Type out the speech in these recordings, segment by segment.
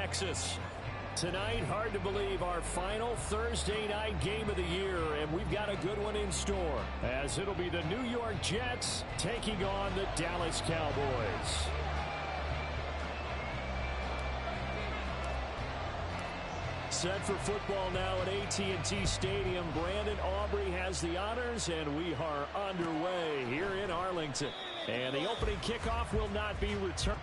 Texas. Tonight, hard to believe, our final Thursday night game of the year, and we've got a good one in store, as it'll be the New York Jets taking on the Dallas Cowboys. Set for football now at AT&T Stadium. Brandon Aubrey has the honors, and we are underway here in Arlington. And the opening kickoff will not be returned.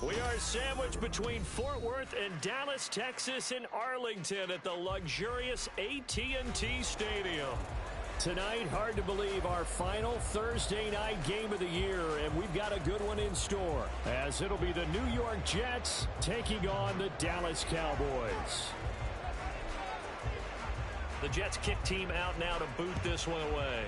We are sandwiched between Fort Worth and Dallas, Texas, in Arlington at the luxurious AT&T Stadium. Tonight, hard to believe, our final Thursday night game of the year, and we've got a good one in store, as it'll be the New York Jets taking on the Dallas Cowboys. The Jets kick team out now to boot this one away.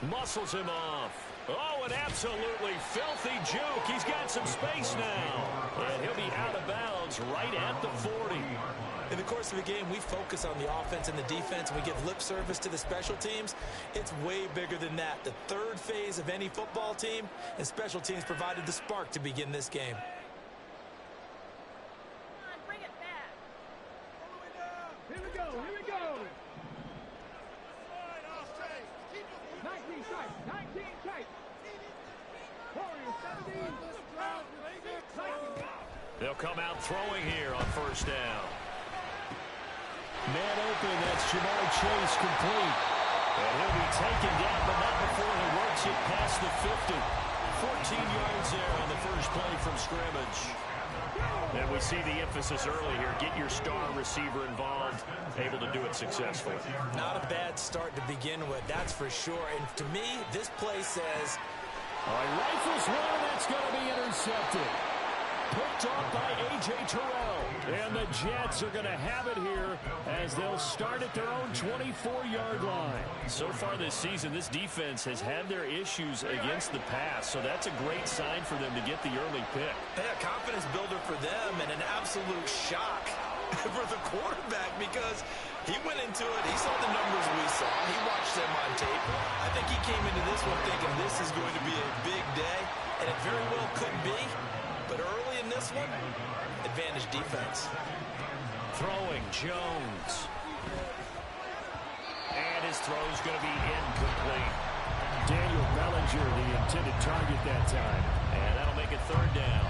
Muscles him off. Oh, an absolutely filthy juke. He's got some space now. And he'll be out of bounds right at the 40. In the course of the game, we focus on the offense and the defense, and we give lip service to the special teams. It's way bigger than that. The third phase of any football team, and special teams provided the spark to begin this game. They'll come out throwing here on first down. Man open, that's Jamar Chase complete. And he'll be taken down, but not before he works it past the 50. 14 yards there on the first play from scrimmage. And we see the emphasis early here. Get your star receiver involved, able to do it successfully. Not a bad start to begin with, that's for sure. And to me, this play says... All right, rifles one, and that's going to be intercepted. Picked off by A.J. Terrell. And the Jets are going to have it here as they'll start at their own 24-yard line. So far this season, this defense has had their issues against the pass, so that's a great sign for them to get the early pick. Hey, a confidence builder for them and an absolute shock for the quarterback because he went into it. He saw the numbers we saw. He watched them on tape. I think he came into this one thinking this is going to be a big day, and it very well could be. But early in this one, advantage defense. Throwing Jones. And his throw's going to be incomplete. Daniel Bellinger, the intended target that time. And that'll make it third down.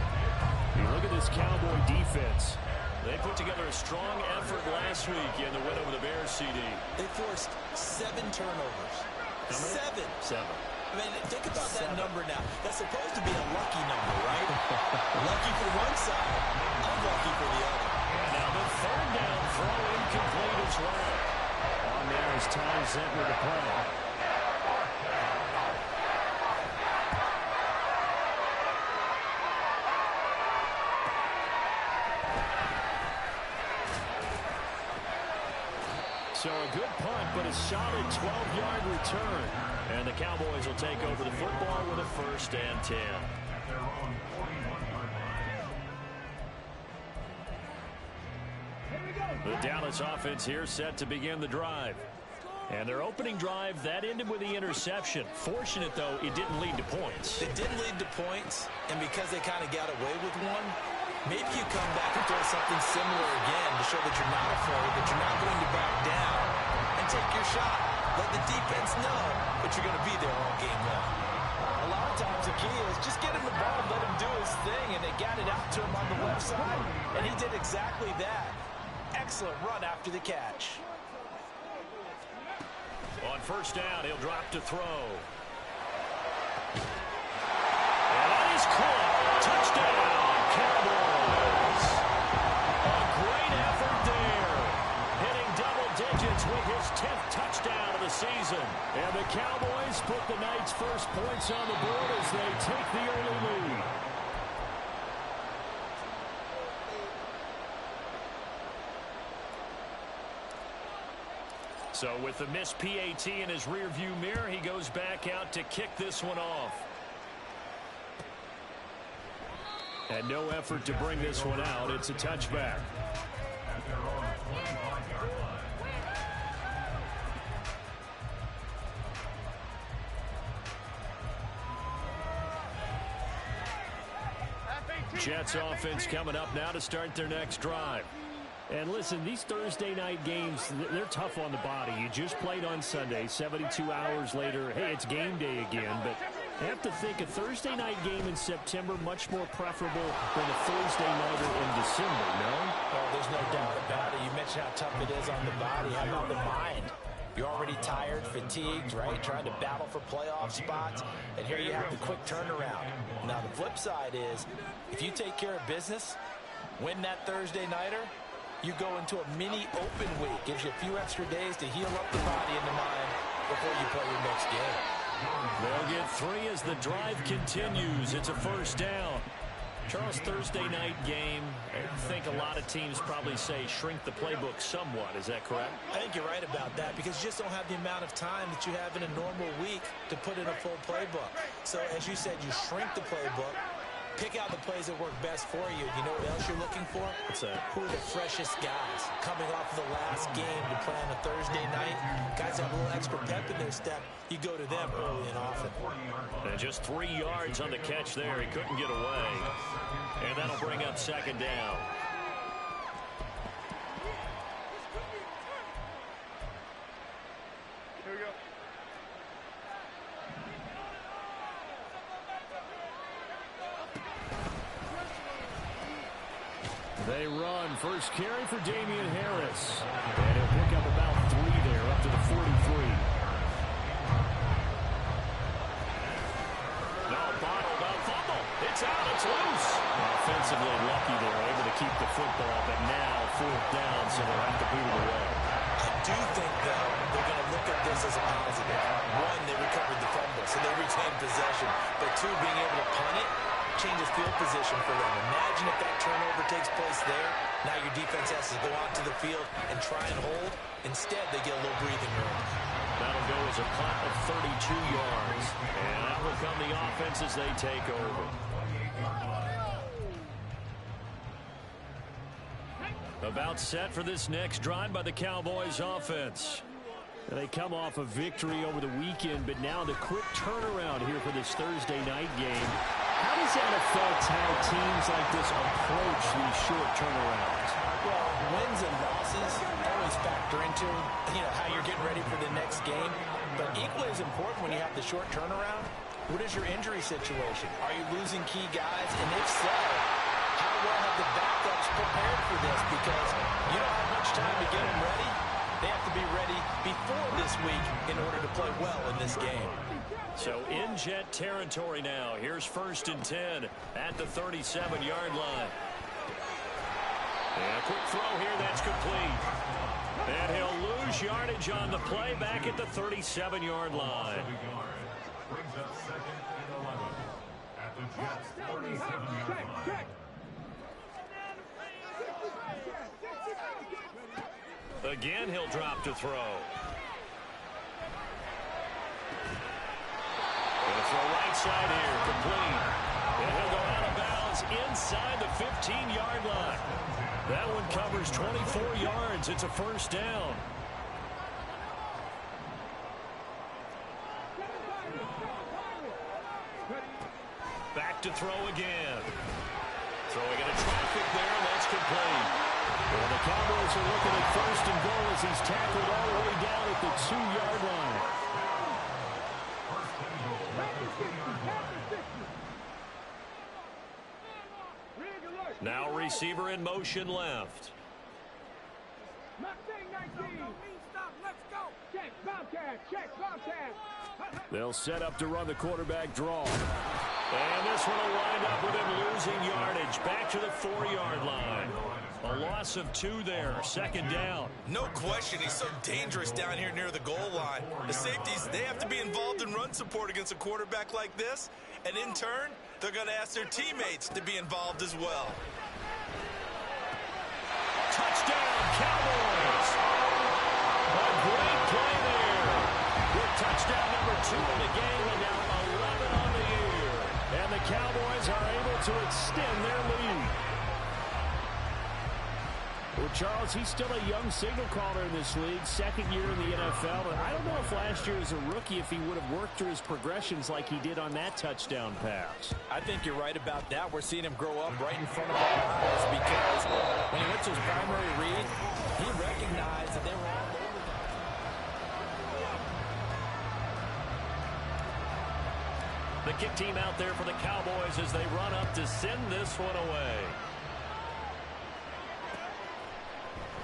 You look at this Cowboy defense. They put together a strong effort last week in the win over the Bears, CD. They forced 7 turnovers. Seven. I mean, think about that number now. That's supposed to be a lucky number, right? Lucky for one side, unlucky for the other. And now the third down throw incomplete as well. On there is Ty Zentner to play. So a good punt, but a solid 12-yard return. And the Cowboys will take over the football with a 1st and 10. The Dallas offense here set to begin the drive. And their opening drive, that ended with the interception. Fortunate, though, it didn't lead to points. It didn't lead to points, and because they kind of got away with one, maybe you come back and throw something similar again to show that you're not afraid, that you're not going to back down, and take your shot. Let the defense know that you're going to be there all game long. A lot of times the key is just get him the ball, let him do his thing, and they got it out to him on the left side, and he did exactly that. Excellent run after the catch. On 1st down, he'll drop to throw. And that is caught. Touchdown, Cowboys. A great effort there. Hitting double digits with his 10th touchdown of the season. And the Cowboys put the night's first points on the board as they take the early lead. So with the missed PAT in his rearview mirror, he goes back out to kick this one off. And no effort to bring this one out. It's a touchback. Jets offense coming up now to start their next drive. And listen, these Thursday night games, they're tough on the body. You just played on Sunday, 72 hours later. Hey, it's game day again. But I have to think a Thursday night game in September much more preferable than a Thursday nighter in December, no? Oh, there's no doubt about it. You mentioned how tough it is on the body. How about the mind? You're already tired, fatigued, right? Trying to battle for playoff spots. And here you have the quick turnaround. Now, the flip side is if you take care of business, win that Thursday nighter, you go into a mini open week. Gives you a few extra days to heal up the body and the mind before you play your next game. They'll get 3 as the drive continues. It's a 1st down. Charles, Thursday night game, I think a lot of teams probably say shrink the playbook somewhat. Is that correct? I think you're right about that because you just don't have the amount of time that you have in a normal week to put in a full playbook. So, as you said, you shrink the playbook. Pick out the plays that work best for you. You know what else you're looking for? Who are the freshest guys coming off of the last game to play on a Thursday night? Guys have a little extra pep in their step. You go to them early and often. And just 3 yards on the catch there. He couldn't get away. And that'll bring up 2nd down. Here we go. They run. First carry for Damian Harris. And he'll pick up about 3 there, up to the 43. No, bottled up fumble. It's out. It's loose. Offensively lucky they're able to keep the football, but now 4th down, so they'll have to boot it away. I do think, though, they're going to look at this as a positive. 1, they recovered the fumble, so they retained possession. But 2, being able to punt it changes field position for them. Imagine if that turnover takes place there. Now your defense has to go out to the field and try and hold. Instead, they get a little breathing room. That'll go as a punt of 32 yards. And that will come the offense as they take over. About set for this next drive by the Cowboys offense. They come off a victory over the weekend, but now the quick turnaround here for this Thursday night game. How does that affect how teams like this approach these short turnarounds? Well, wins and losses always factor into, how you're getting ready for the next game. But equally as important when you have the short turnaround, what is your injury situation? Are you losing key guys? And if so, how well have the backups prepared for this? Because you don't have much time to get them ready. They have to be ready before this week in order to play well in this game. So in Jet territory now. Here's 1st and 10 at the 37-yard line. And a quick throw here. That's complete. And he'll lose yardage on the play back at the 37-yard line. Brings up 2nd and 11 at the Jets 37-yard line. Again, he'll drop to throw. Gonna throw right side here, complete. And he'll go out of bounds inside the 15-yard line. That one covers 24 yards. It's a first down. Back to throw again. Throwing into traffic there, and that's complete. Well, the Cowboys are looking at first and goal as he's tackled all the way down at the 2-yard line. Now receiver in motion left. They'll set up to run the quarterback draw. And this one will wind up with him losing yardage. Back to the 4-yard line. A loss of 2 there. Second down. No question, he's so dangerous down here near the goal line. The safeties, they have to be involved in run support against a quarterback like this. And in turn, they're going to ask their teammates to be involved as well. Touchdown, Cowboys. A great play there. With touchdown number 2 in the game and now 11 on the year. And the Cowboys are able to extend their lead. Well, Charles, he's still a young signal caller in this league, second year in the NFL. And I don't know if last year as a rookie, if he would have worked through his progressions like he did on that touchdown pass. I think you're right about that. We're seeing him grow up right in front of our eyes because when he went to his primary read, he recognized that they were all over the kick team out there for the Cowboys as they run up to send this one away.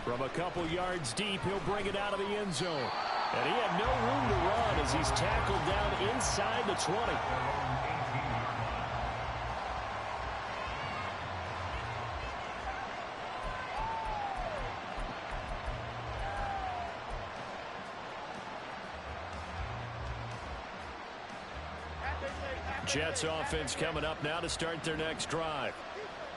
From a couple yards deep, he'll bring it out of the end zone. And he had no room to run as he's tackled down inside the 20. Jets offense coming up now to start their next drive.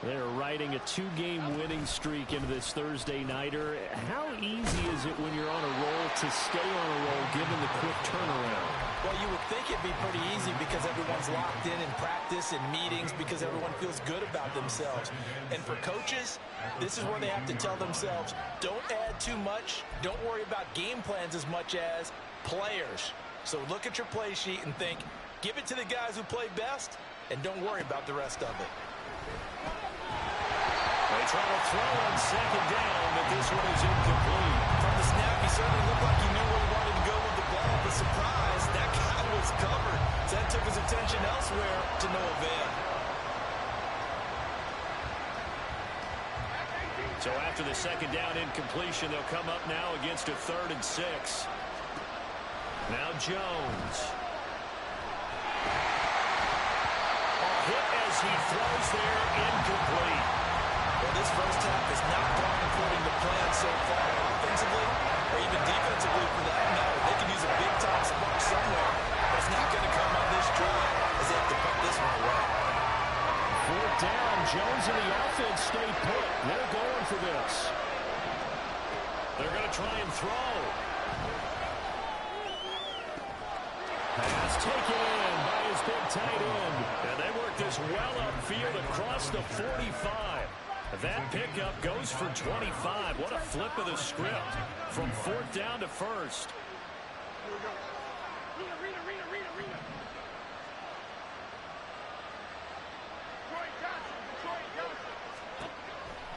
They're riding a 2-game winning streak into this Thursday nighter. How easy is it when you're on a roll to stay on a roll given the quick turnaround? Well, you would think it'd be pretty easy because everyone's locked in practice and meetings because everyone feels good about themselves. And for coaches, this is where they have to tell themselves, don't add too much. Don't worry about game plans as much as players. So look at your play sheet and think, give it to the guys who play best, and don't worry about the rest of it. They try to throw on second down, but this one is incomplete. From the snap, he certainly looked like he knew where he wanted to go with the ball. But surprise, that guy was covered. So that took his attention elsewhere to no avail. So after the second down incompletion, they'll come up now against a 3rd and 6. Now Jones. A hit as he throws there, incomplete. Well, this first half has not gone according to plan so far. Offensively, or even defensively for that matter, they can use a big-time spark somewhere. But it's not going to come on this drive as they have to put this one away. 4th down, Jones and the offense stay put. They're going for this. They're going to try and throw. Pass taken in by his big tight end. And they work this well upfield across the 45. That pickup goes for 25. What a flip of the script from 4th down to 1st.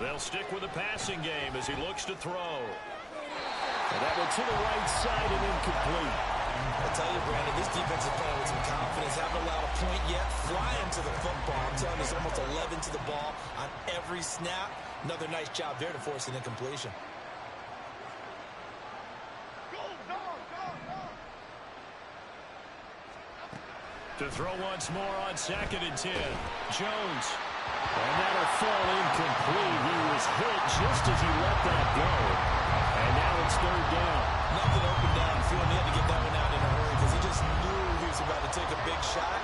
They'll stick with the passing game as he looks to throw. And that one to the right side and incomplete. I tell you, Brandon, this defense is playing with some confidence. Haven't allowed a point yet. Flying to the football. I'm telling you, it's almost 11 to the ball on every snap. Another nice job there to force an incompletion. To throw once more on 2nd and 10. Jones. And that'll fall incomplete. He was hit just as he let that go. And now it's 3rd down. Nothing open downfield. He had to get that one out in a hurry because he just knew he was about to take a big shot.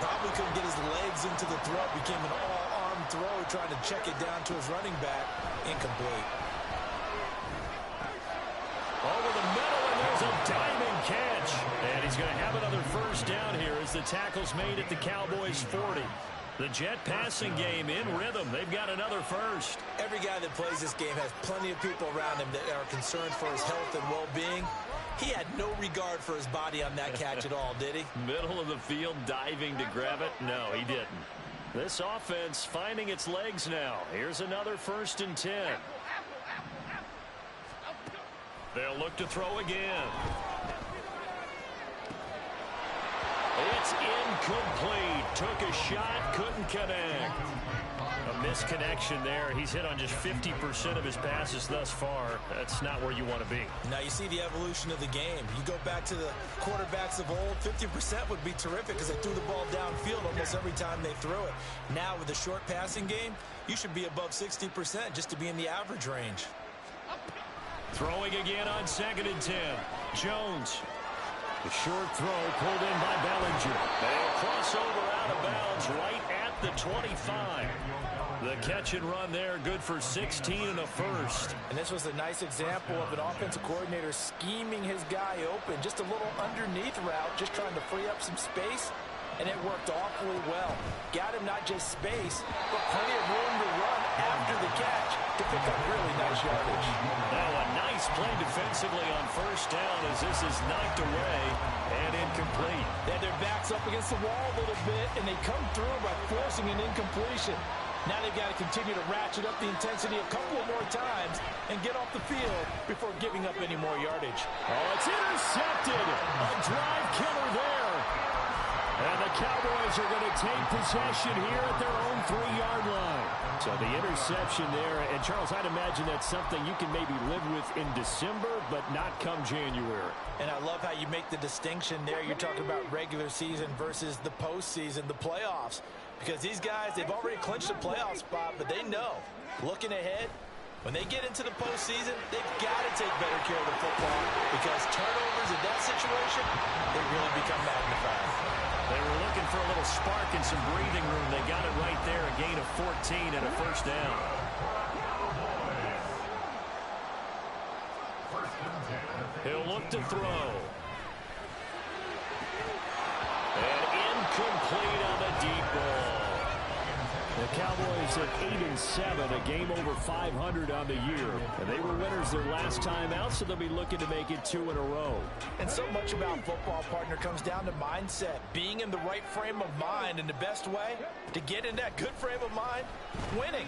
Probably couldn't get his legs into the throw. Became an all-arm throw, trying to check it down to his running back. Incomplete. catch. And he's going to have another first down here as the tackle's made at the Cowboys' 40. The Jet passing game in rhythm. They've got another first. Every guy that plays this game has plenty of people around him that are concerned for his health and well-being. He had no regard for his body on that catch at all, did he? Middle of the field, diving to grab it. No, he didn't. This offense finding its legs now. Here's another 1st and 10. They'll look to throw again. It's incomplete. Took a shot, couldn't connect. A misconnection there. He's hit on just 50% of his passes thus far. That's not where you want to be. Now you see the evolution of the game. You go back to the quarterbacks of old, 50% would be terrific because they threw the ball downfield almost every time they threw it. Now with the short passing game, you should be above 60% just to be in the average range. Throwing again on 2nd and 10. Jones. The short throw pulled in by Bellinger. They'll cross over out of bounds right at the 25. The catch and run there, good for 16 and a first. And this was a nice example of an offensive coordinator scheming his guy open. Just a little underneath route, just trying to free up some space. And it worked awfully well. Got him not just space, but plenty of room to run after the catch to pick up really nice yardage. Now a nice play defensively on 1st down as this is knocked away and incomplete. They had their backs up against the wall a little bit, and they come through by forcing an incompletion. Now they've got to continue to ratchet up the intensity a couple more times and get off the field before giving up any more yardage. Oh, it's intercepted. A drive killer there. And the Cowboys are going to take possession here at their own 3-yard line. So the interception there. And, Charles, I'd imagine that's something you can maybe live with in December, but not come January. And I love how you make the distinction there. You're talking about regular season versus the postseason, the playoffs. Because these guys, they've already clinched a playoff spot, but they know, looking ahead, when they get into the postseason, they've got to take better care of the football because turnovers in that situation, they really become magnified. They were looking for a little spark and some breathing room. They got it right there, a gain of 14 and a first down. He'll look to throw. And incomplete on the deep ball. The Cowboys at 8-7, a game over 500 on the year. And they were winners their last time out, so they'll be looking to make it 2 in a row. And so much about football, partner, comes down to mindset. Being in the right frame of mind, and the best way to get in that good frame of mind, winning.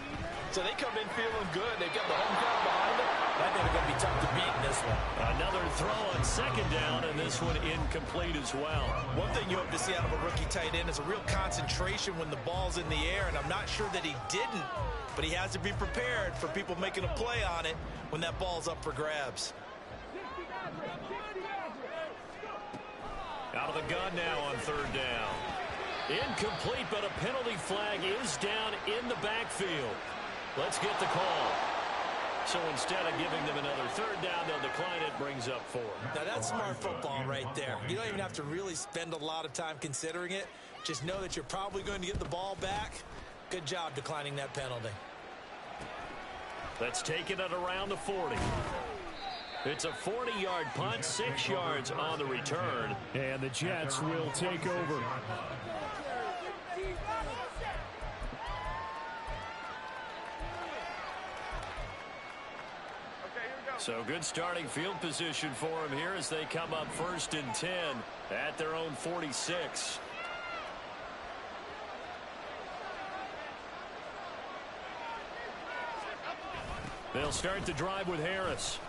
So they come in feeling good. They've got the home crowd behind them. I think they're going to be tough to beat in this one. Another throw on 2nd down, and this one incomplete as well. One thing you hope to see out of a rookie tight end is a real concentration when the ball's in the air, and I'm not sure that he didn't, but he has to be prepared for people making a play on it when that ball's up for grabs. Out of the gun now on 3rd down. Incomplete, but a penalty flag is down in the backfield. Let's get the call. So instead of giving them another 3rd down, they'll decline it, brings up 4. Now that's smart football right there. You don't even have to really spend a lot of time considering it. Just know that you're probably going to get the ball back. Good job declining that penalty. Let's take it at around the 40. It's a 40-yard punt, 6 yards on the return. And the Jets will take over. So good starting field position for him here as they come up 1st and 10 at their own 46. They'll start the drive with Harris.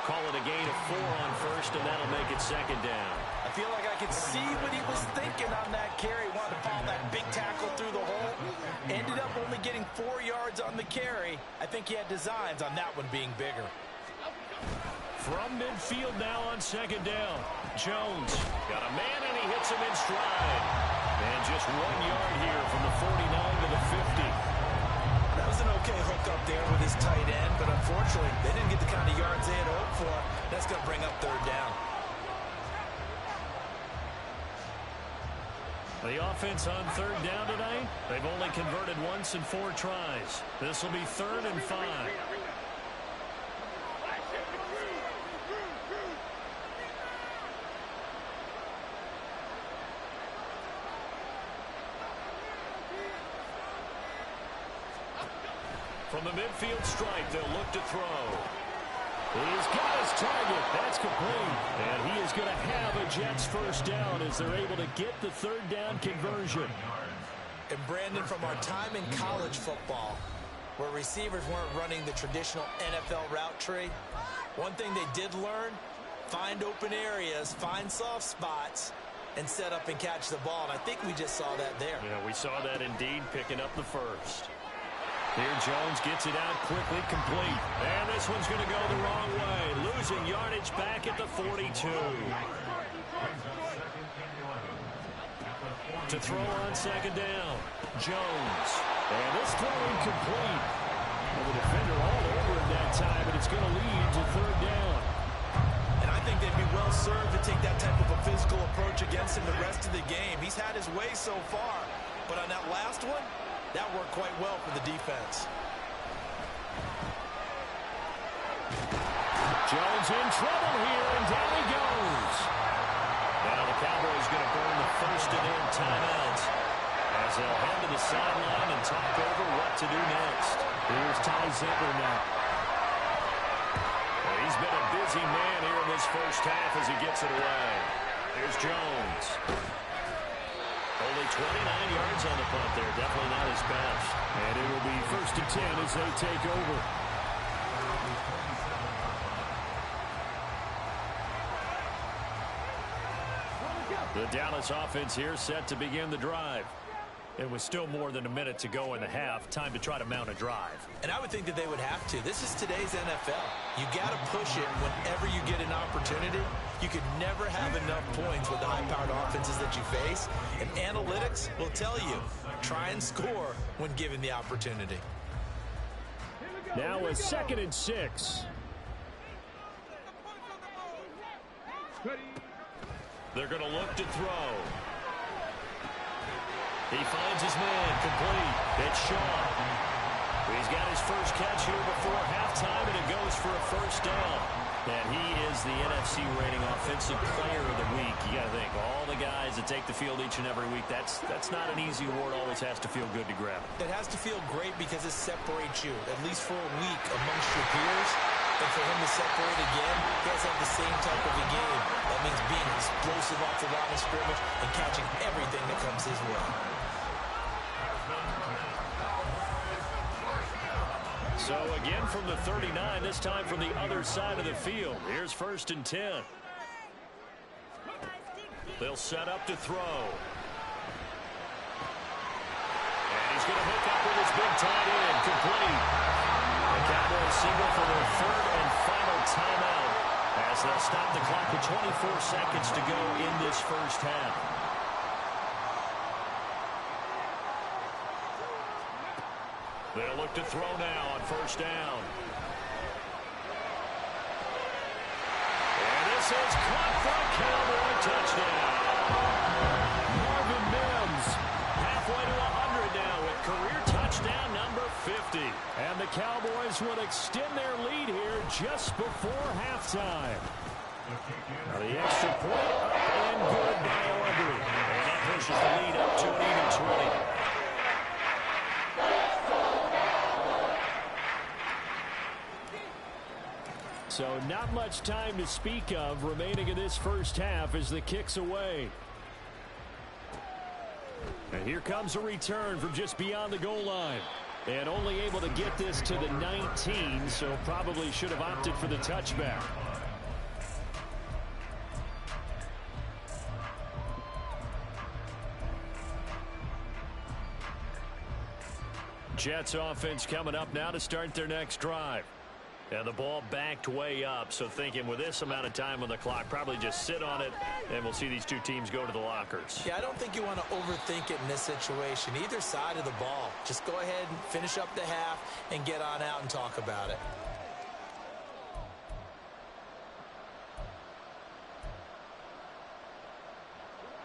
Call it a gain of 4 on 1st, and that'll make it 2nd down. I feel like I could see what he was thinking on that carry. Wanted to follow that big tackle through the hole. Ended up only getting 4 yards on the carry. I think he had designs on that one being bigger. From midfield now on 2nd down. Jones got a man, and he hits him in stride. And just 1 yard here from the 49 to the 50. That was an okay hook up there with his tight end, but unfortunately, they didn't get the kind of yards they had hoped for. That's going to bring up 3rd down. The offense on 3rd down tonight, they've only converted once in 4 tries. This will be 3rd and 5. From the midfield stripe, they'll look to throw. He's got his target. That's complete. And he is going to have a Jets first down as they're able to get the third down conversion. And Brandon, from our time in college football, where receivers weren't running the traditional NFL route tree, one thing they did learn, find open areas, find soft spots, and set up and catch the ball. And I think we just saw that there. Yeah, we saw that indeed, picking up the first. Here Jones gets it out quickly, complete. And this one's going to go the wrong way. Losing yardage back at the 42. To throw on second down. Jones. And this throw incomplete. Well, the defender all over him that time, but it's going to lead to third down. And I think they'd be well served to take that type of a physical approach against him the rest of the game. He's had his way so far, but on that last one, that worked quite well for the defense. Jones in trouble here, and down he goes. Now the Cowboys going to burn the first of their timeouts as they'll head to the sideline and talk over what to do next. Here's Ty Zippler now. Well, he's been a busy man here in this first half as he gets it away. Here's Jones. Only 29 yards on the punt there. Definitely not his best. And it will be 1st and 10 as they take over. The Dallas offense here set to begin the drive. It was still more than a minute to go in the half. Time to try to mount a drive. And I would think that they would have to. This is today's NFL. You got to push it whenever you get an opportunity. You could never have enough points with the high-powered offenses that you face. And analytics will tell you, try and score when given the opportunity. Now a 2nd and 6. They're going to look to throw. He finds his man, complete. It's Shaw. He's got his first catch here before halftime, and it goes for a first down. And he is the NFC rating offensive player of the week. You got to think, all the guys that take the field each and every week, that's not an easy award. Always has to feel good to grab. It has to feel great because it separates you, at least for a week, amongst your peers. And for him to separate again, he has had the same type of a game. That means being explosive off the line of scrimmage and catching everything that comes his way. So again from the 39, this time from the other side of the field. Here's 1st and 10. They'll set up to throw. And he's going to hook up with his big tight end, complete. The Cowboys single for their 3rd and final timeout as they'll stop the clock with 24 seconds to go in this first half. They'll look to throw now on 1st down. And this is caught for a Cowboy touchdown. Marvin Mims halfway to 100 now with career touchdown number 50. And the Cowboys will extend their lead here just before halftime. The extra point up and good by Aubrey. And that pushes the lead up to an even 20. So not much time to speak of remaining in this first half as the kick's away. And here comes a return from just beyond the goal line. And only able to get this to the 19, so probably should have opted for the touchback. Jets offense coming up now to start their next drive. And the ball backed way up, so thinking with this amount of time on the clock, probably just sit on it, and we'll see these two teams go to the lockers. Yeah, I don't think you want to overthink it in this situation. Either side of the ball. Just go ahead and finish up the half and get on out and talk about it.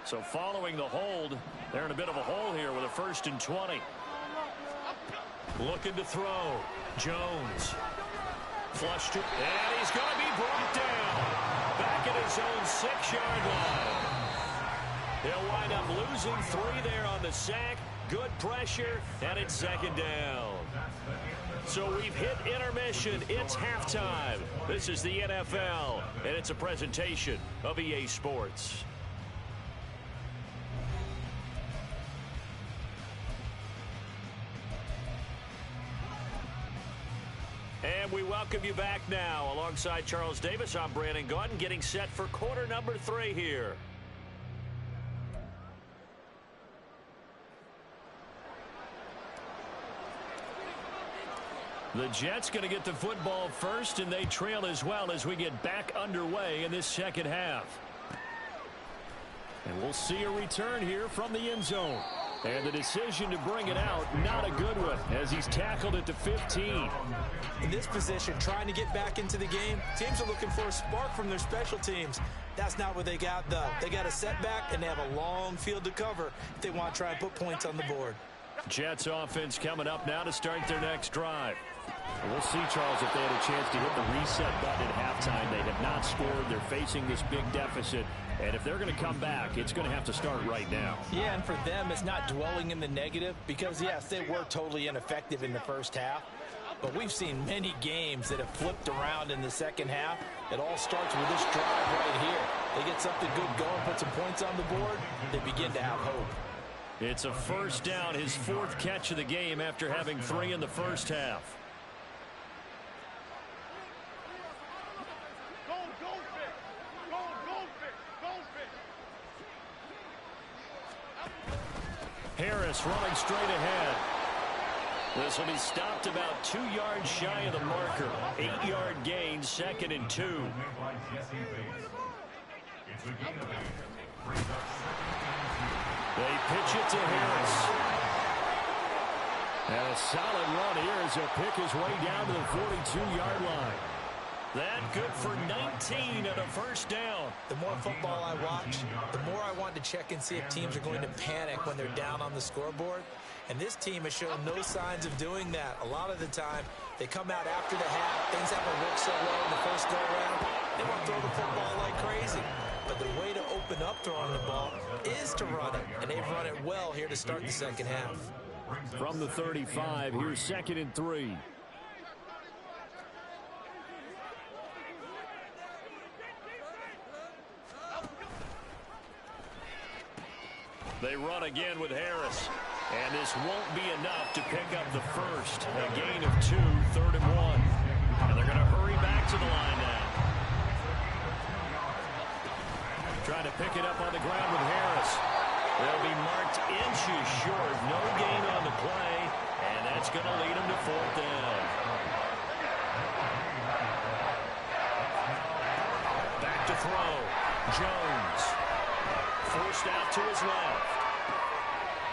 So following the hold, they're in a bit of a hole here with a 1st and 20. Looking to throw. Jones. Flush to, and he's going to be brought down. Back at his own 6-yard line. He'll wind up losing 3 there on the sack. Good pressure, and it's 2nd down. So we've hit intermission. It's halftime. This is the NFL, and it's a presentation of EA Sports. And we welcome you back now. Alongside Charles Davis, I'm Brandon Gaudin, getting set for quarter number 3 here. The Jets going to get the football first, and they trail as well as we get back underway in this second half. And we'll see a return here from the end zone. And the decision to bring it out, not a good one, as he's tackled at the 15. In this position, trying to get back into the game, teams are looking for a spark from their special teams. That's not what they got, though. They got a setback, and they have a long field to cover if they want to try and put points on the board. Jets offense coming up now to start their next drive. We'll see, Charles, if they had a chance to hit the reset button at halftime. They have not scored. They're facing this big deficit. And if they're going to come back, it's going to have to start right now. Yeah, and for them, it's not dwelling in the negative because, yes, they were totally ineffective in the first half. But we've seen many games that have flipped around in the second half. It all starts with this drive right here. They get something good going, put some points on the board, they begin to have hope. It's a first down, his 4th catch of the game after having 3 in the first half. Harris running straight ahead. This will be stopped about 2 yards shy of the marker. 8-yard gain, 2nd and 2. They pitch it to Harris. And a solid run here as he'll pick his way down to the 42-yard line. That good for 19 and a first down. The more football I watch, the more I want to check and see if teams are going to panic when they're down on the scoreboard. And this team has shown no signs of doing that. A lot of the time, they come out after the half. Things haven't worked so well in the first go-around. They want to throw the football like crazy. But the way to open up throwing the ball is to run it. And they've run it well here to start the second half. From the 35, here's 2nd and 3. They run again with Harris. And this won't be enough to pick up the first. A gain of 2, 3rd and 1. And they're going to hurry back to the line now. Trying to pick it up on the ground with Harris. They'll be marked inches short. No gain on the play. And that's going to lead them to 4th down. Back to throw. Jones. Forced out to his left.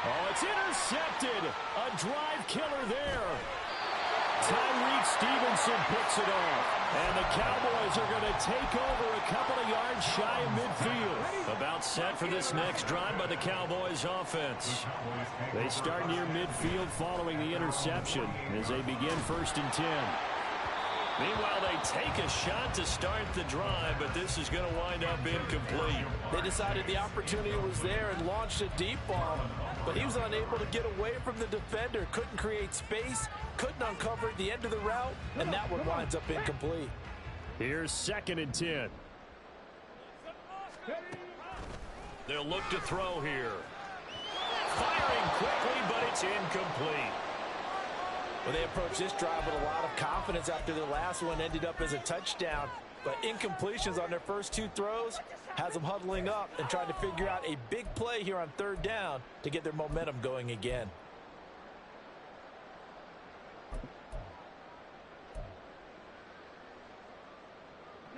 Oh, it's intercepted. A drive killer there. Tyreek Stevenson picks it off. And the Cowboys are going to take over a couple of yards shy of midfield. About set for this next drive by the Cowboys offense. They start near midfield following the interception as they begin 1st and 10. Meanwhile, they take a shot to start the drive, but this is going to wind up incomplete. They decided the opportunity was there and launched a deep ball, but he was unable to get away from the defender, couldn't create space, couldn't uncover at the end of the route, and that one winds up incomplete. Here's 2nd and 10. They'll look to throw here. Firing quickly, but it's incomplete. Well, they approached this drive with a lot of confidence after their last one ended up as a touchdown. But incompletions on their first 2 throws has them huddling up and trying to figure out a big play here on 3rd down to get their momentum going again.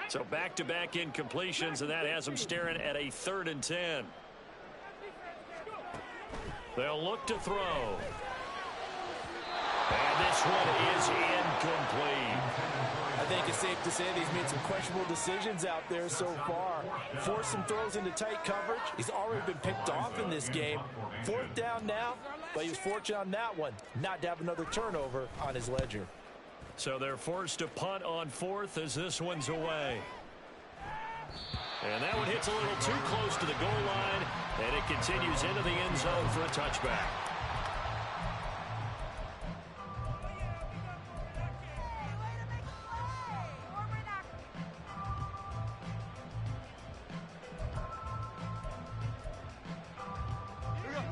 So back-to-back incompletions, and that has them staring at a 3rd and 10. They'll look to throw. And this one is incomplete. I think it's safe to say that he's made some questionable decisions out there so far. Forced some throws into tight coverage. He's already been picked off in this game. 4th down now, but he was fortunate on that one not to have another turnover on his ledger. So they're forced to punt on 4th as this one's away. And that one hits a little too close to the goal line, and it continues into the end zone for a touchback.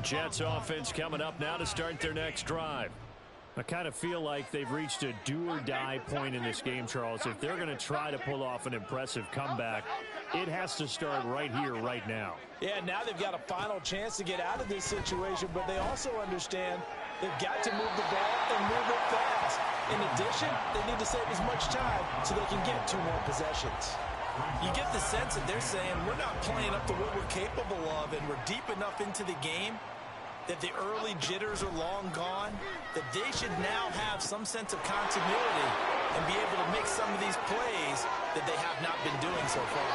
Jets offense coming up now to start their next drive. I kind of feel like they've reached a do-or-die point in this game, Charles. If they're going to try to pull off an impressive comeback, it has to start right here, right now. Yeah, now they've got a final chance to get out of this situation, but they also understand they've got to move the ball and move it fast. In addition, they need to save as much time so they can get 2 more possessions. You get the sense that they're saying we're not playing up to what we're capable of, and we're deep enough into the game that the early jitters are long gone, that they should now have some sense of continuity and be able to make some of these plays that they have not been doing so far.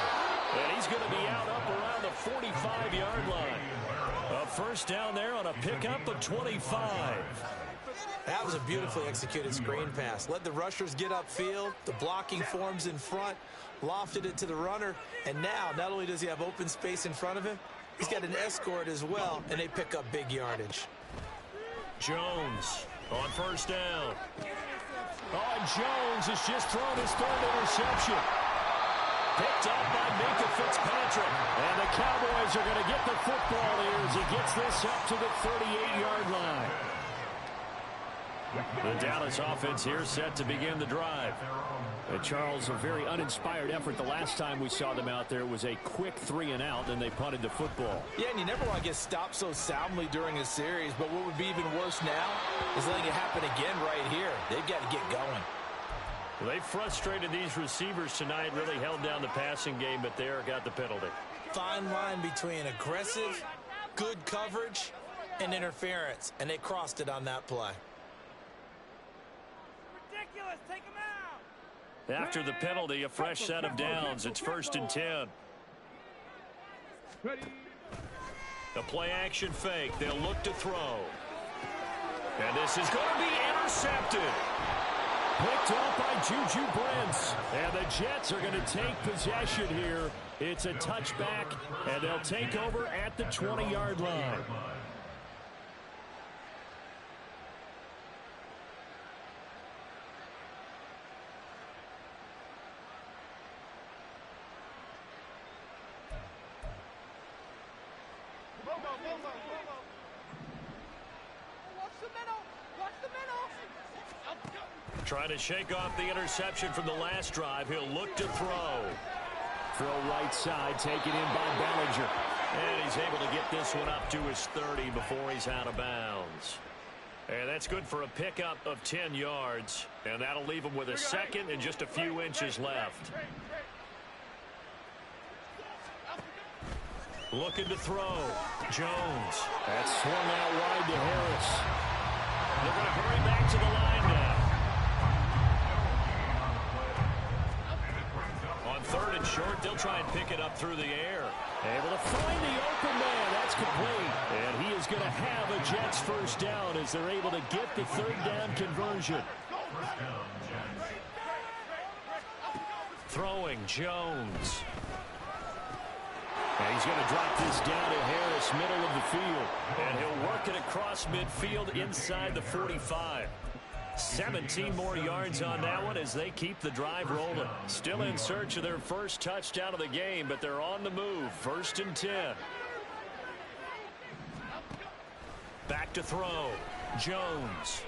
And he's going to be out up around the 45-yard line. A first down there on a pickup of 25. That was a beautifully executed screen pass. Let the rushers get upfield. The blocking forms in front. Lofted it to the runner. And now, not only does he have open space in front of him, he's got an escort as well, and they pick up big yardage. Jones on first down. Oh, Jones has just thrown his 3rd interception. Picked up by Minka Fitzpatrick. And the Cowboys are going to get the football here as he gets this up to the 38-yard line. The Dallas offense here set to begin the drive. And Charles, a very uninspired effort the last time we saw them out there was a quick 3-and-out, and they punted the football. Yeah, and you never want to get stopped so soundly during a series, but what would be even worse now is letting it happen again right here. They've got to get going. Well, they frustrated these receivers tonight, really held down the passing game, but there got the penalty. Fine line between aggressive, good coverage, and interference, and they crossed it on that play. Ridiculous, take him out. After the penalty, a fresh set of downs. It's 1st and 10. The play action fake. They'll look to throw. And this is going to be intercepted. Picked up by Juju Brents. And the Jets are going to take possession here. It's a touchback, and they'll take over at the 20-yard line. Trying to shake off the interception from the last drive. He'll look to throw. Throw right side, taken in by Bellinger. And he's able to get this one up to his 30 before he's out of bounds. And that's good for a pickup of 10 yards. And that'll leave him with a second and just a few inches left. Looking to throw. Jones. That's swung out wide to Harris. They're going to hurry back to the line now. On 3rd and short, they'll try and pick it up through the air. Able to find the open man. That's complete. And he is going to have a Jets first down as they're able to get the 3rd down conversion. Throwing Jones. And he's going to drop this down to Harris, middle of the field. And he'll work it across midfield inside the 45. 17 more yards on that one as they keep the drive rolling. Still in search of their first touchdown of the game, but they're on the move. 1st and 10. Back to throw. Jones.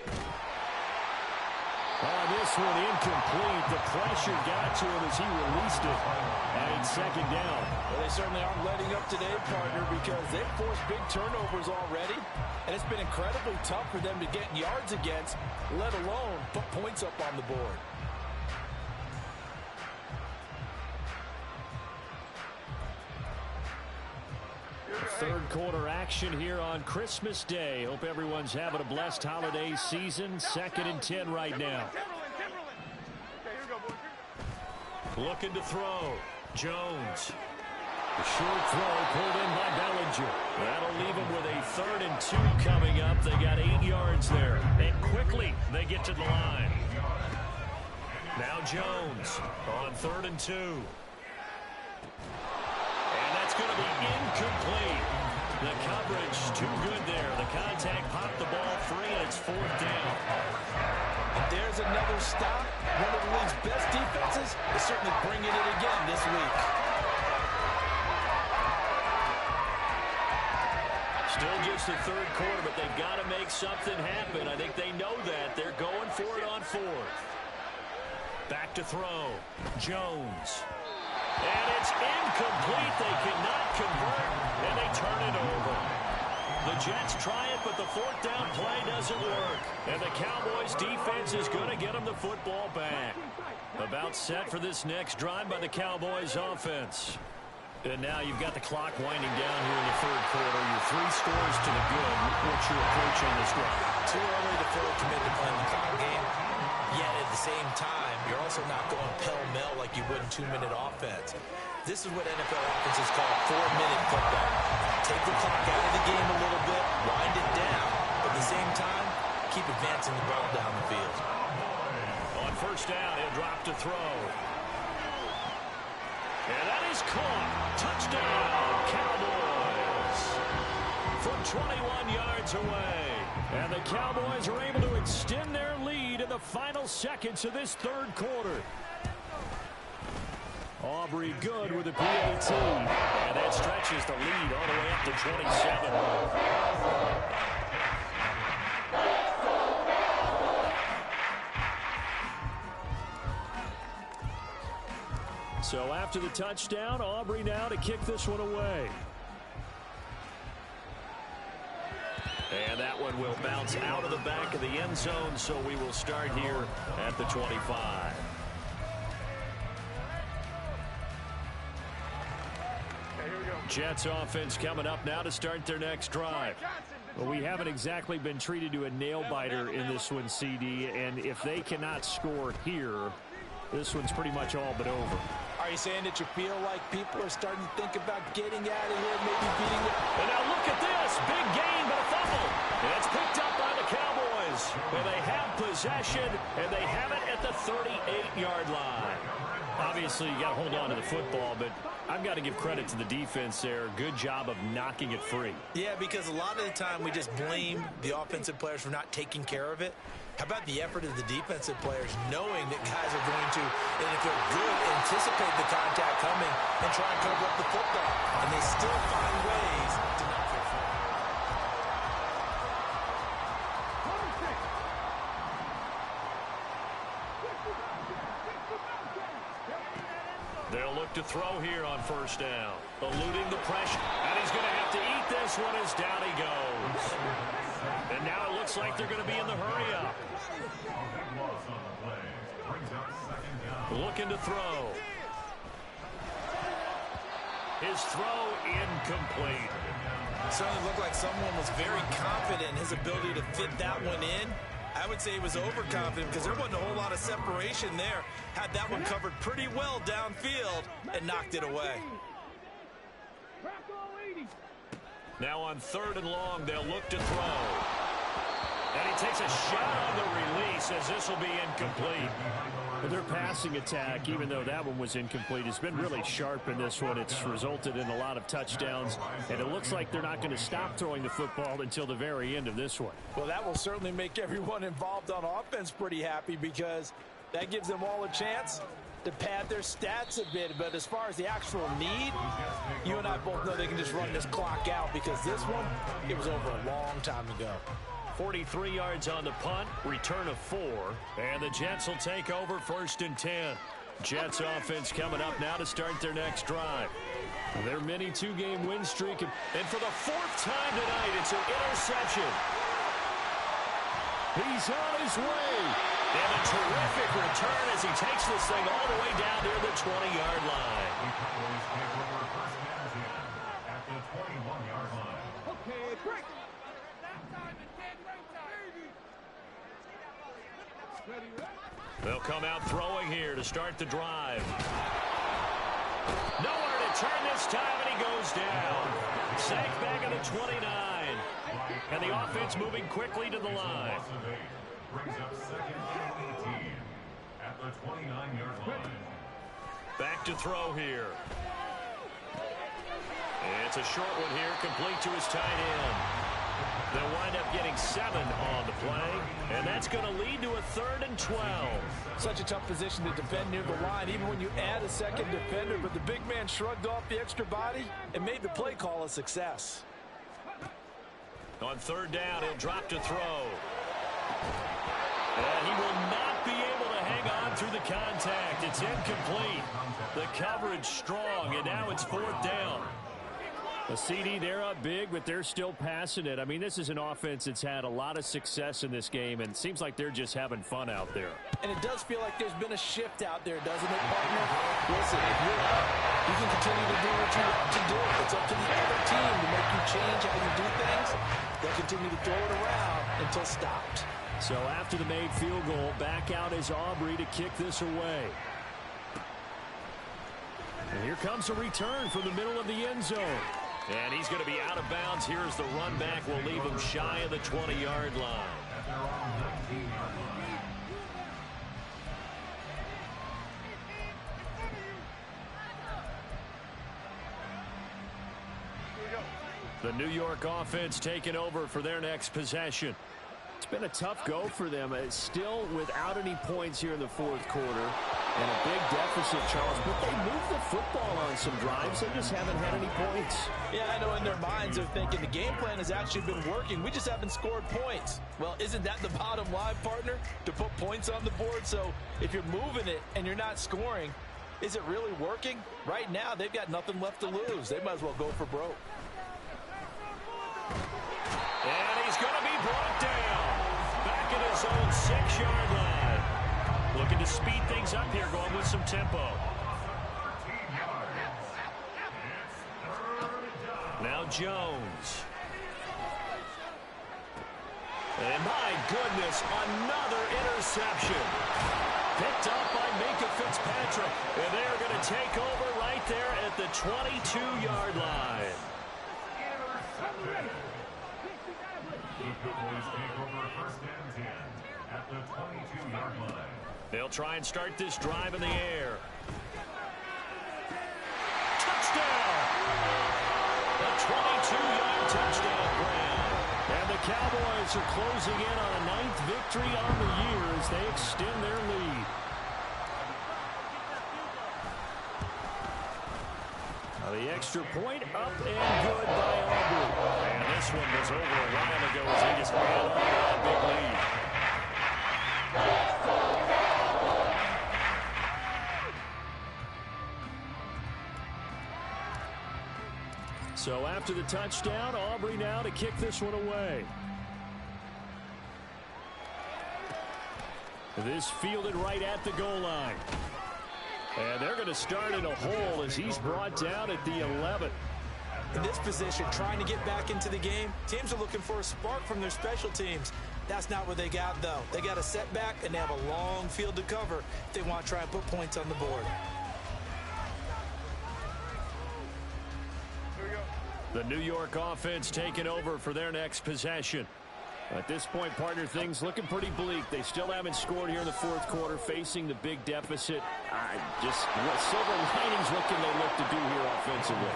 This one incomplete. The pressure got to him as he released it. And it's 2nd down. Well, they certainly aren't letting up today, partner, because they've forced big turnovers already. And it's been incredibly tough for them to get yards against, let alone put points up on the board. Third quarter action here on Christmas Day. Hope everyone's having a blessed holiday season. 2nd and 10 right now. Looking to throw. Jones. The short throw pulled in by Bellinger. That'll leave him with a 3rd and 2 coming up. They got 8 yards there. And quickly they get to the line. Now Jones on 3rd and 2. And that's going to be incomplete. The coverage too good there. The contact popped the ball free, and it's 4th down. There's another stop. One of the league's best defenses is certainly bringing it again this week. Still just the third quarter, but they've got to make something happen. I think they know that. They're going for it on fourth. Back to throw. Jones. And it's incomplete. They cannot convert, and they turn it over. The Jets try it, but the fourth down play doesn't work. And the Cowboys defense is going to get them the football back. About set for this next drive by the Cowboys offense. And now you've got the clock winding down here in the third quarter. You're 3 scores to the good. What's your approach on this drive? Too early to fully commit to playing the clock game. Yet at the same time, you're also not going pell-mell like you would in 2-minute offense. This is what NFL offenses call 4-minute football. Take the clock out of the game a little bit, wind it down, but at the same time, keep advancing the ball down the field. On first down, he'll drop to throw. And that is caught. Touchdown, Cowboys. From 21 yards away. And the Cowboys are able to extend their lead in the final seconds of this third quarter. Aubrey good with a PAT. And that stretches the lead all the way up to 27. So after the touchdown, Aubrey now to kick this one away. And that one will bounce out of the back of the end zone, so we will start here at the 25. Jets offense coming up now to start their next drive. Well, we haven't exactly been treated to a nail-biter in this one, CD, and if they cannot score here, this one's pretty much all but over. Are you saying that you feel like people are starting to think about getting out of here, maybe beating it? And now look at this. Big gain, but a fumble. And it's picked up by the Cowboys. And they have possession, and they have it at the 38-yard line. Obviously, you got to hold on to the football, but I've got to give credit to the defense there. Good job of knocking it free. Yeah, because a lot of the time we just blame the offensive players for not taking care of it. How about the effort of the defensive players knowing that guys are going to, and if they're good, anticipate the contact coming and try and cover up the football. And they still find ways to not get free. They'll look to throw here on first down. Eluding the pressure. And he's going to have to eat this one as down he goes. And now it looks like they're going to be in the hurry-up. Looking to throw. His throw incomplete. It certainly looked like someone was very confident in his ability to fit that one in. I would say he was overconfident because there wasn't a whole lot of separation there. Had that one covered pretty well downfield and knocked it away. Now on third and long, they'll look to throw. And he takes a shot on the release as this will be incomplete. But their passing attack, even though that one was incomplete, has been really sharp in this one. It's resulted in a lot of touchdowns, and it looks like they're not going to stop throwing the football until the very end of this one. Well, that will certainly make everyone involved on offense pretty happy because that gives them all a chance to pad their stats a bit. But as far as the actual need, you and I both know they can just run this clock out because this one, it was over a long time ago. 43 yards on the punt, return of 4, and the Jets will take over first and 10. Jets offense coming up now to start their next drive. Their mini 2-game win streak, and for the 4th time tonight, it's an interception. He's on his way. And a terrific return as he takes this thing all the way down near the 20-yard line. Okay, break. They'll come out throwing here to start the drive. Nowhere to turn this time, and he goes down. Sacked back at the 29. And the offense moving quickly to the line. Brings up second and 18 at the 29-yard line. Back to throw here. It's a short one here, complete to his tight end. They'll wind up getting 7 on the play, and that's going to lead to a 3rd and 12. Such a tough position to defend near the line, even when you add a second defender, but the big man shrugged off the extra body and made the play call a success. On third down, he'll drop to throw. And he will not be able to hang on through the contact. It's incomplete. The coverage strong, and now it's fourth down. A CD, they're up big, but they're still passing it. I mean, this is an offense that's had a lot of success in this game, and it seems like they're just having fun out there. And it does feel like there's been a shift out there, doesn't it, partner? Listen, if you're up, you can continue to do what you want to do. It's up to the other team to make you change how you do things. They'll continue to throw it around until stopped. So after the made field goal, back out is Aubrey to kick this away. And here comes a return from the middle of the end zone. And he's going to be out of bounds. Here's the run back. We'll leave him shy of the 20-yard line. The New York offense taking over for their next possession. It's been a tough go for them. It's still without any points here in the fourth quarter. And a big deficit, Charles. But they moved the football on some drives. They just haven't had any points. Yeah, I know in their minds they're thinking the game plan has actually been working. We just haven't scored points. Well, isn't that the bottom line, partner? To put points on the board? So if you're moving it and you're not scoring, is it really working? Right now, they've got nothing left to lose. They might as well go for broke. And he's going to be brought down. Back at his own 6-yard line. Looking to speed things up here, going with some tempo. Now Jones. And my goodness, another interception. Picked up by Minka Fitzpatrick. And they're going to take over right there at the 22-yard line. They'll try and start this drive in the air. Touchdown! A 22-yard touchdown grab. And the Cowboys are closing in on a 9th victory on the year as they extend their lead. The extra point up and good by Aubrey. And this one was over a while ago as he just ran on that big lead. So after the touchdown, Aubrey now to kick this one away. This fielded right at the goal line. And they're going to start in a hole as he's brought down at the 11. In this position, trying to get back into the game, teams are looking for a spark from their special teams. That's not what they got, though. They got a setback, and they have a long field to cover if they want to try and put points on the board. The New York offense taking over for their next possession. At this point, partner, things looking pretty bleak. They still haven't scored here in the fourth quarter, facing the big deficit. Just what silver linings what can they look to do here offensively?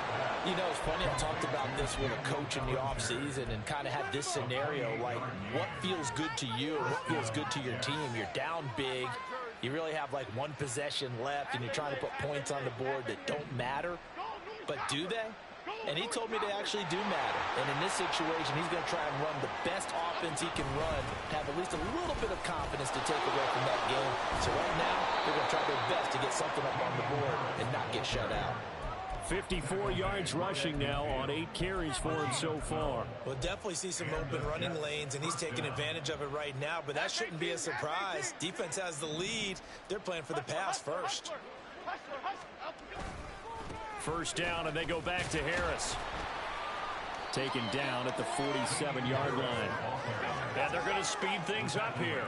You know, it's funny, I talked about this with a coach in the offseason and kind of had this scenario, like what feels good to you, what feels good to your team. You're down big. You really have like one possession left, and you're trying to put points on the board that don't matter. But do they? And he told me they actually do matter. And in this situation, he's going to try and run the best offense he can run to have at least a little bit of confidence to take away from that game. So right now, they're going to try their best to get something up on the board and not get shut out. 54 yards rushing now on 8 carries for him so far. We'll definitely see some open running lanes, and he's taking advantage of it right now, but that shouldn't be a surprise. Defense has the lead. They're playing for the pass first. First down, and they go back to Harris. Taken down at the 47-yard line. And they're going to speed things up here.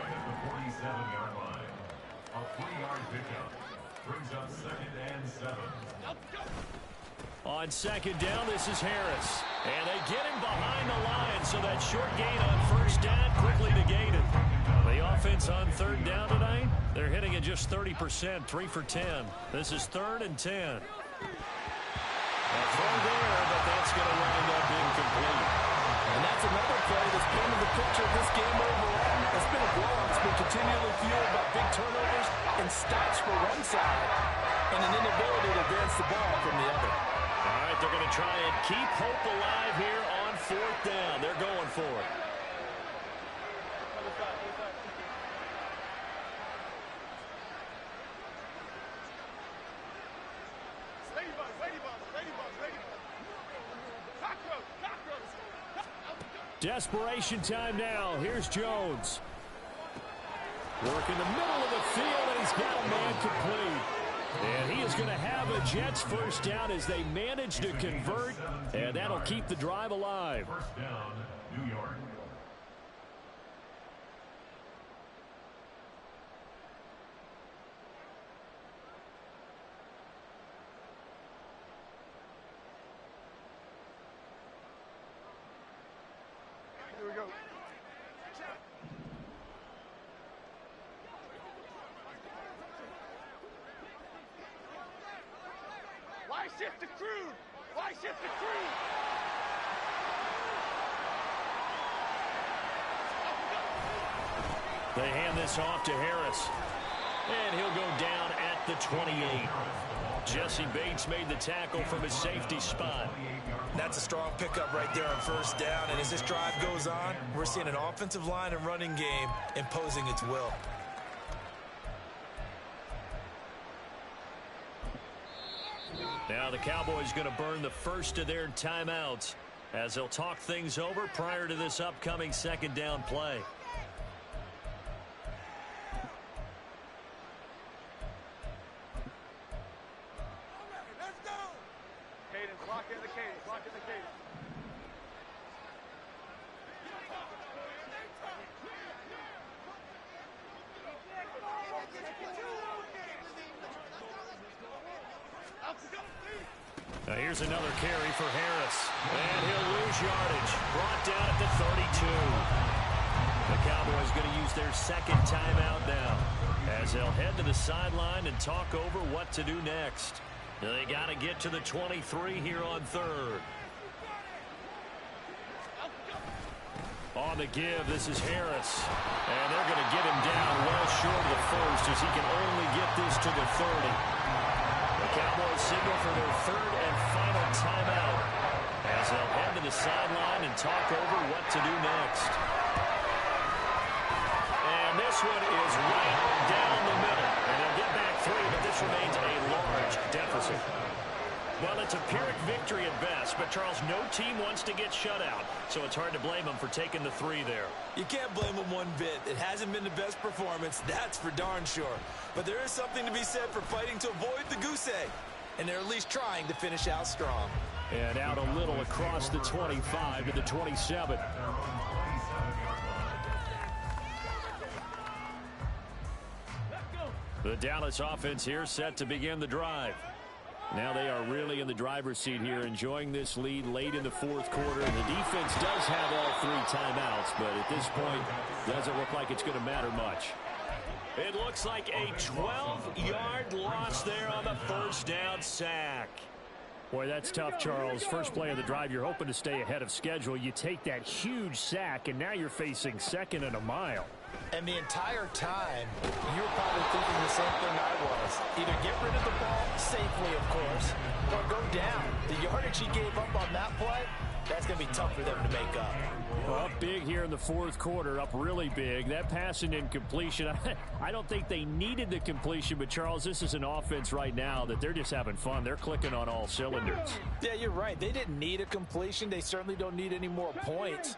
47-yard line. A 3-yard pickup brings up 2nd and 7. On second down, this is Harris. And they get him behind the line, so that short gain on first down quickly negated. The offense on third down tonight, they're hitting it just 30%, 3 for 10. This is 3rd and 10. A throw there, but that's going to wind up incomplete. And that's another play that's painted the picture of this game overall. It's been a blowout. It's been continually fueled by big turnovers and stops for one side and an inability to advance the ball from the other. All right, they're going to try and keep hope alive here on 4th down. They're going for it. Desperation time now. Here's Jones. Work in the middle of the field, and he's got a man complete. And he is going to have a Jets first down as they manage to convert, and that'll keep the drive alive. First down, New York. Here we go. Why shift the crew? Why shift the crew? They hand this off to Harris. And he'll go down at the 28. Jesse Bates made the tackle from his safety spot. That's a strong pickup right there on first down. And as this drive goes on, we're seeing an offensive line and running game imposing its will. Now the Cowboys going to burn the first of their timeouts as they'll talk things over prior to this upcoming second down play. Let's go! Cadence, lock in the cadence, lock in the cadence. Now here's another carry for Harris. And he'll lose yardage. Brought down at the 32. The Cowboys going to use their second timeout now as they'll head to the sideline and talk over what to do next. They got to get to the 23 here on third. On the give, this is Harris. And they're going to get him down well short of the first as he can only get this to the 30. The Cowboys signal for their third and final timeout as they'll head to the sideline and talk over what to do next. And this one is right down the middle. And they'll get back 3, but this remains a large deficit. Well, it's a Pyrrhic victory at best, but Charles, no team wants to get shut out, so it's hard to blame them for taking the 3 there. You can't blame them one bit. It hasn't been the best performance, that's for darn sure. But there is something to be said for fighting to avoid the goose egg, and they're at least trying to finish out strong. And out a little across the 25 to the 27. The Dallas offense here set to begin the drive. Now they are really in the driver's seat here, enjoying this lead late in the fourth quarter. And the defense does have all 3 timeouts, but at this point, doesn't look like it's going to matter much. It looks like a 12-yard loss there on the first down sack. Boy, that's tough, Charles. First play of the drive, you're hoping to stay ahead of schedule. You take that huge sack, and now you're facing second and a mile. And the entire time, you were probably thinking the same thing I was. Either get rid of the ball safely, of course, or go down. The yardage he gave up on that play, that's going to be tough for them to make up. Up big here in the fourth quarter, up really big. That pass and incompletion, I don't think they needed the completion, but Charles, this is an offense right now that they're just having fun. They're clicking on all cylinders. Yeah, you're right. They didn't need a completion. They certainly don't need any more points,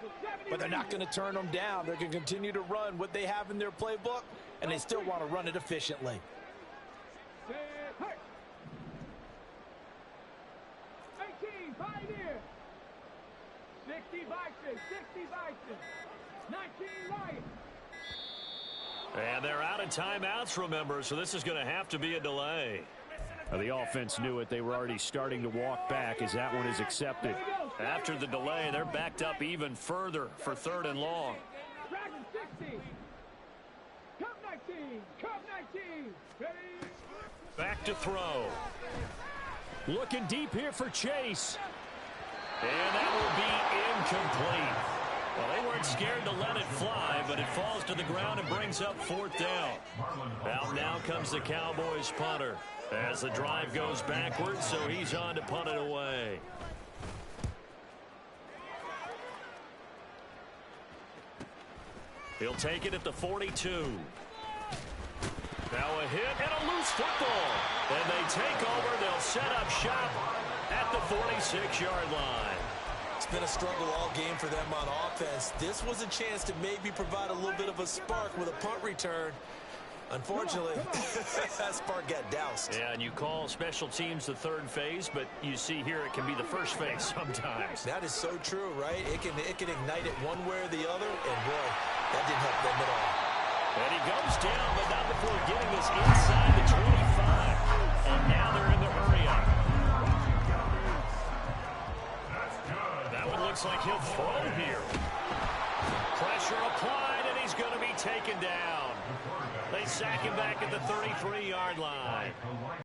but they're not going to turn them down. They're going to continue to run what they have in their playbook, and they still want to run it efficiently. 18, Pioneer. 60 Vikings, 60 Vikings. 19 Lions. And they're out of timeouts, remember, so this is going to have to be a delay. The offense knew it. They were already starting to walk back as that one is accepted. After the delay, they're backed up even further for third and long. Dragon 60. Cup 19. Cup 19. Ready? Back to throw. Looking deep here for Chase. And that will be incomplete. Well, they weren't scared to let it fly, but it falls to the ground and brings up fourth down. Out now comes the Cowboys punter as the drive goes backwards, so he's on to punt it away. He'll take it at the 42. Now a hit and a loose football. And they take over. They'll set up shop at the 46-yard line. It's been a struggle all game for them on offense. This was a chance to maybe provide a little bit of a spark with a punt return. Unfortunately, that spark got doused. Yeah, and you call special teams the third phase, but you see here it can be the first phase sometimes. That is so true, right? It can ignite it one way or the other, and boy, that didn't help them at all. And he goes down, but not before getting us inside the 25. And now they're in the hurry-up. That one looks like he'll throw here. Pressure applied, and he's going to be taken down. They sack him back at the 33-yard line.